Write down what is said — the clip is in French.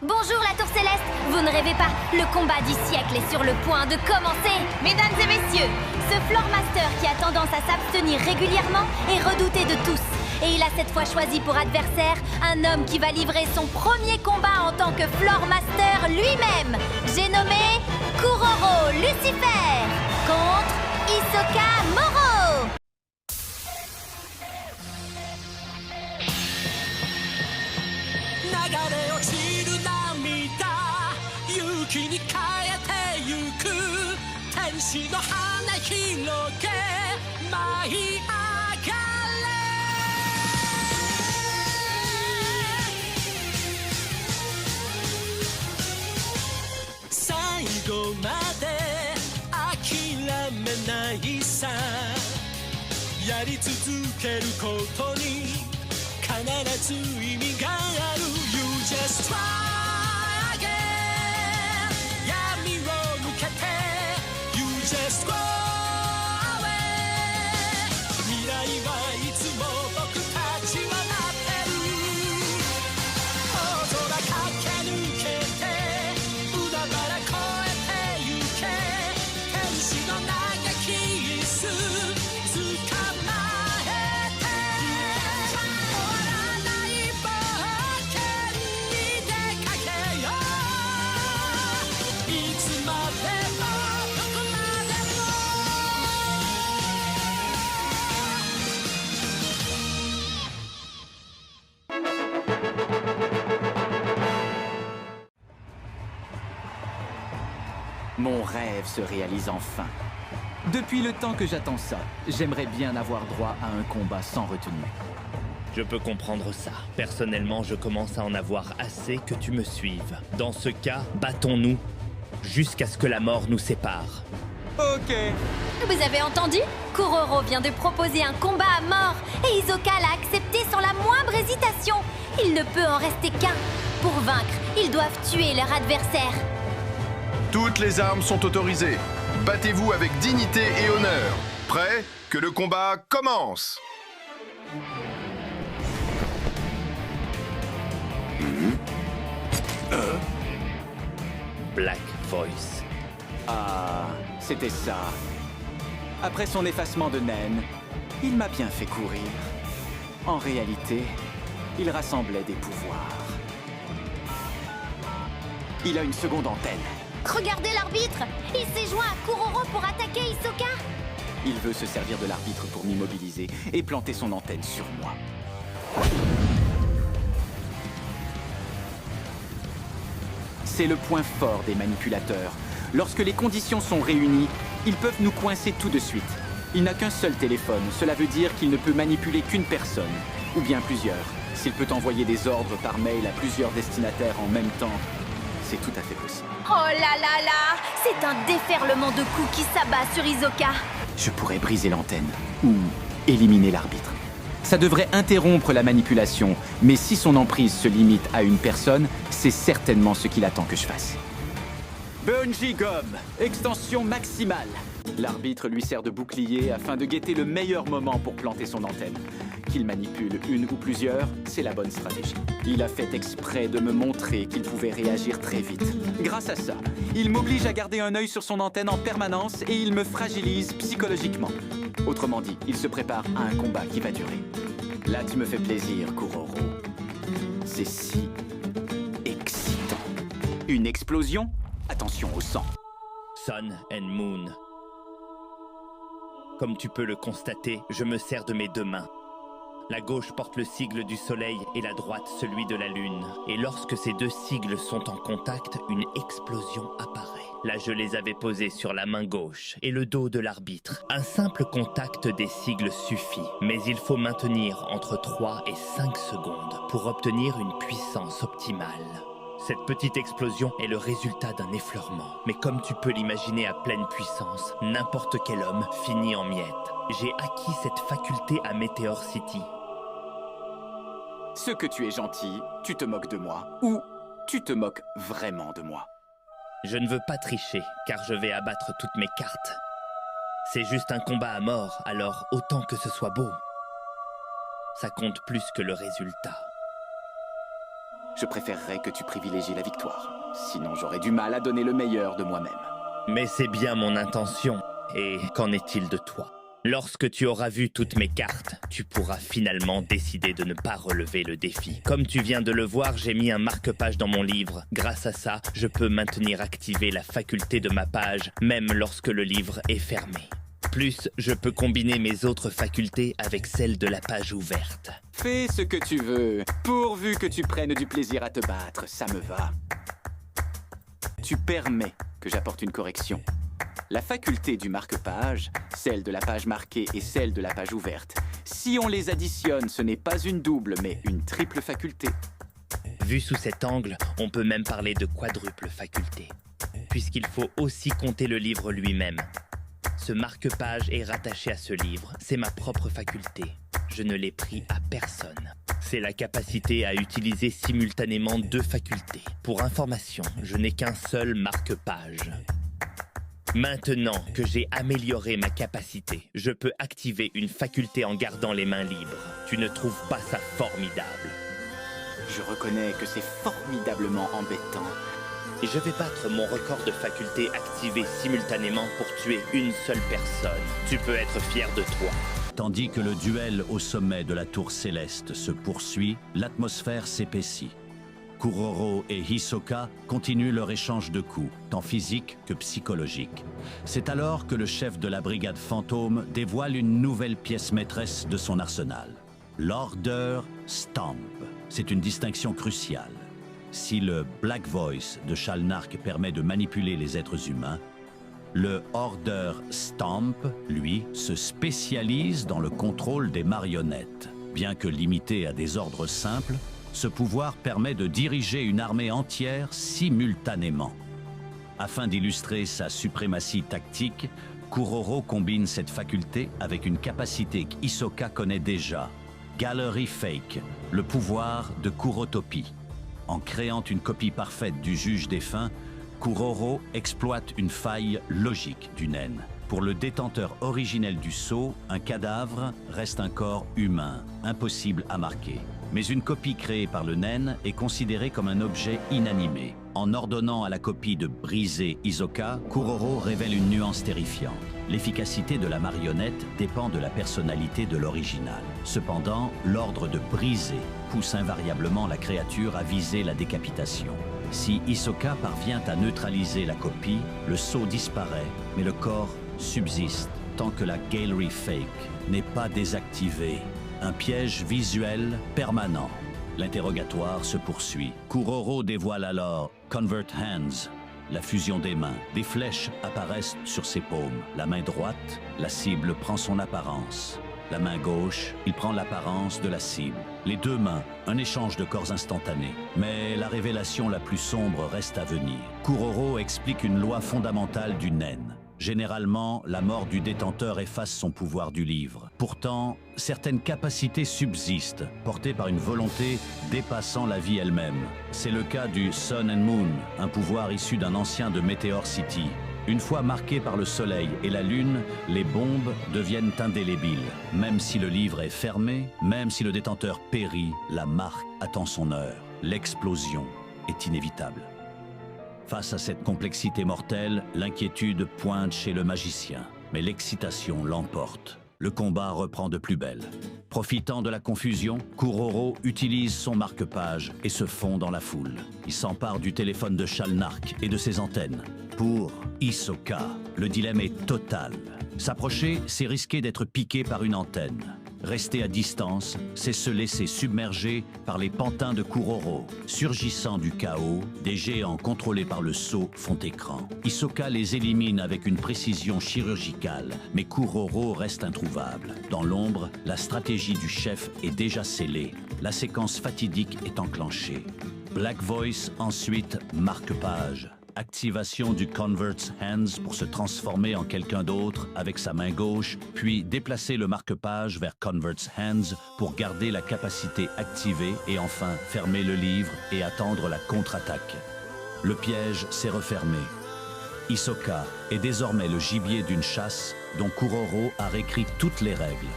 Bonjour la Tour Céleste, vous ne rêvez pas, le combat du siècle est sur le point de commencer. Mesdames et messieurs, ce Floor Master qui a tendance à s'abstenir régulièrement est redouté de tous. Et il a cette fois choisi pour adversaire un homme qui va livrer son premier combat en tant que Floor Master lui-même. J'ai nommé Kuroro Lucifer contre Hisoka Moro. 勇気に変えてゆく天使の花広げ舞い上がれ最後まで諦めないさやり続けることに必ず意味がある You just try Just go away 未来はいつも僕たちは待ってる大空駆け抜けて海原越えてゆけ天使の嘆きす捕まえて終わらない冒険に出かけよういつまでもMon rêve se réalise enfin. Depuis le temps que j'attends ça, j'aimerais bien avoir droit à un combat sans retenue. Je peux comprendre ça. Personnellement, je commence à en avoir assez que tu me suives. Dans ce cas, battons-nous jusqu'à ce que la mort nous sépare. Ok. Vous avez entendu? Kuroro vient de proposer un combat à mort et Hisoka l'a accepté sans la moindre hésitation. Il ne peut en rester qu'un. Pour vaincre, ils doivent tuer leur adversaire. Toutes les armes sont autorisées. Battez-vous avec dignité et honneur. Prêt? Que le combat commence! Black Voice. Ah, c'était ça. Après son effacement de naine, il m'a bien fait courir. En réalité, il rassemblait des pouvoirs. Il a une seconde antenne. Regardez l'arbitre! Il s'est joint à Kuroro pour attaquer Hisoka! Il veut se servir de l'arbitre pour m'immobiliser et planter son antenne sur moi. C'est le point fort des manipulateurs. Lorsque les conditions sont réunies, ils peuvent nous coincer tout de suite. Il n'a qu'un seul téléphone, cela veut dire qu'il ne peut manipuler qu'une personne, ou bien plusieurs. S'il peut envoyer des ordres par mail à plusieurs destinataires en même temps, c'est tout à fait possible. Oh là là là! C'est un déferlement de coups qui s'abat sur Hisoka! Je pourrais briser l'antenne, ou éliminer l'arbitre. Ça devrait interrompre la manipulation, mais si son emprise se limite à une personne, c'est certainement ce qu'il attend que je fasse. Bungee Gum, extension maximale. L'arbitre lui sert de bouclier afin de guetter le meilleur moment pour planter son antenne. Qu'il manipule une ou plusieurs, c'est la bonne stratégie. Il a fait exprès de me montrer qu'il pouvait réagir très vite. Grâce à ça, il m'oblige à garder un œil sur son antenne en permanence et il me fragilise psychologiquement. Autrement dit, il se prépare à un combat qui va durer. Là, tu me fais plaisir, Kuroro. C'est si excitant. Une explosion? Attention au sang. Sun and Moon. Comme tu peux le constater, je me sers de mes deux mains. La gauche porte le sigle du soleil et la droite celui de la lune. Et lorsque ces deux sigles sont en contact, une explosion apparaît. Là, je les avais posés sur la main gauche et le dos de l'arbitre. Un simple contact des sigles suffit, mais il faut maintenir entre 3 et 5 secondes pour obtenir une puissance optimale. Cette petite explosion est le résultat d'un effleurement. Mais comme tu peux l'imaginer à pleine puissance, n'importe quel homme finit en miettes. J'ai acquis cette faculté à Meteor City. Ce que tu es gentil, tu te moques de moi. Ou tu te moques vraiment de moi. Je ne veux pas tricher, car je vais abattre toutes mes cartes. C'est juste un combat à mort, alors autant que ce soit beau. Ça compte plus que le résultat. Je préférerais que tu privilégies la victoire. Sinon, j'aurais du mal à donner le meilleur de moi-même. Mais c'est bien mon intention. Et qu'en est-il de toi? Lorsque tu auras vu toutes mes cartes, tu pourras finalement décider de ne pas relever le défi. Comme tu viens de le voir, j'ai mis un marque-page dans mon livre. Grâce à ça, je peux maintenir activée la faculté de ma page, même lorsque le livre est fermé. Plus, je peux combiner mes autres facultés avec celles de la page ouverte. Fais ce que tu veux, pourvu que tu prennes du plaisir à te battre, ça me va. Tu permets que j'apporte une correction. La faculté du marque-page, celle de la page marquée et celle de la page ouverte, si on les additionne, ce n'est pas une double, mais une triple faculté. Vu sous cet angle, on peut même parler de quadruple faculté, puisqu'il faut aussi compter le livre lui-même. Ce marque-page est rattaché à ce livre, c'est ma propre faculté. Je ne l'ai pris à personne. C'est la capacité à utiliser simultanément deux facultés. Pour information, je n'ai qu'un seul marque-page. Maintenant que j'ai amélioré ma capacité, je peux activer une faculté en gardant les mains libres. Tu ne trouves pas ça formidable? Je reconnais que c'est formidablement embêtant. Et je vais battre mon record de facultés activées simultanément pour tuer une seule personne. Tu peux être fier de toi. Tandis que le duel au sommet de la tour céleste se poursuit, l'atmosphère s'épaissit. Kuroro et Hisoka continuent leur échange de coups, tant physiques que psychologiques. C'est alors que le chef de la brigade fantôme dévoile une nouvelle pièce maîtresse de son arsenal. L'Order Stamp. C'est une distinction cruciale. Si le Black Voice de Shalnark permet de manipuler les êtres humains, le Order Stamp, lui, se spécialise dans le contrôle des marionnettes. Bien que limité à des ordres simples, ce pouvoir permet de diriger une armée entière simultanément. Afin d'illustrer sa suprématie tactique, Kuroro combine cette faculté avec une capacité qu'Hisoka connaît déjà, Gallery Fake, le pouvoir de Kurotopie. En créant une copie parfaite du juge défunt, Kuroro exploite une faille logique du naine. Pour le détenteur originel du sceau, un cadavre reste un corps humain, impossible à marquer. Mais une copie créée par le naine est considérée comme un objet inanimé. En ordonnant à la copie de briser Hisoka, Kuroro révèle une nuance terrifiante. L'efficacité de la marionnette dépend de la personnalité de l'original. Cependant, l'ordre de briser pousse invariablement la créature à viser la décapitation. Si Hisoka parvient à neutraliser la copie, le sceau disparaît, mais le corps subsiste tant que la Gallery Fake n'est pas désactivée. Un piège visuel permanent. L'interrogatoire se poursuit. Kuroro dévoile alors Convert Hands, la fusion des mains. Des flèches apparaissent sur ses paumes. La main droite, la cible prend son apparence. La main gauche, il prend l'apparence de la cible. Les deux mains, un échange de corps instantané. Mais la révélation la plus sombre reste à venir. Kuroro explique une loi fondamentale du naine. Généralement, la mort du détenteur efface son pouvoir du livre. Pourtant, certaines capacités subsistent, portées par une volonté dépassant la vie elle-même. C'est le cas du Sun and Moon, un pouvoir issu d'un ancien de Meteor City. Une fois marqués par le soleil et la lune, les bombes deviennent indélébiles. Même si le livre est fermé, même si le détenteur périt, la marque attend son heure. L'explosion est inévitable. Face à cette complexité mortelle, l'inquiétude pointe chez le magicien. Mais l'excitation l'emporte. Le combat reprend de plus belle. Profitant de la confusion, Kuroro utilise son marque-page et se fond dans la foule. Il s'empare du téléphone de Shalnark et de ses antennes. Pour Hisoka, le dilemme est total. S'approcher, c'est risquer d'être piqué par une antenne. Rester à distance, c'est se laisser submerger par les pantins de Kuroro. Surgissant du chaos, des géants contrôlés par le sceau font écran. Hisoka les élimine avec une précision chirurgicale, mais Kuroro reste introuvable. Dans l'ombre, la stratégie du chef est déjà scellée. La séquence fatidique est enclenchée. Black Voice ensuite marque-page. Activation du Convert's Hands pour se transformer en quelqu'un d'autre avec sa main gauche, puis déplacer le marque-page vers Convert's Hands pour garder la capacité activée et enfin fermer le livre et attendre la contre-attaque. Le piège s'est refermé. Hisoka est désormais le gibier d'une chasse dont Kuroro a réécrit toutes les règles.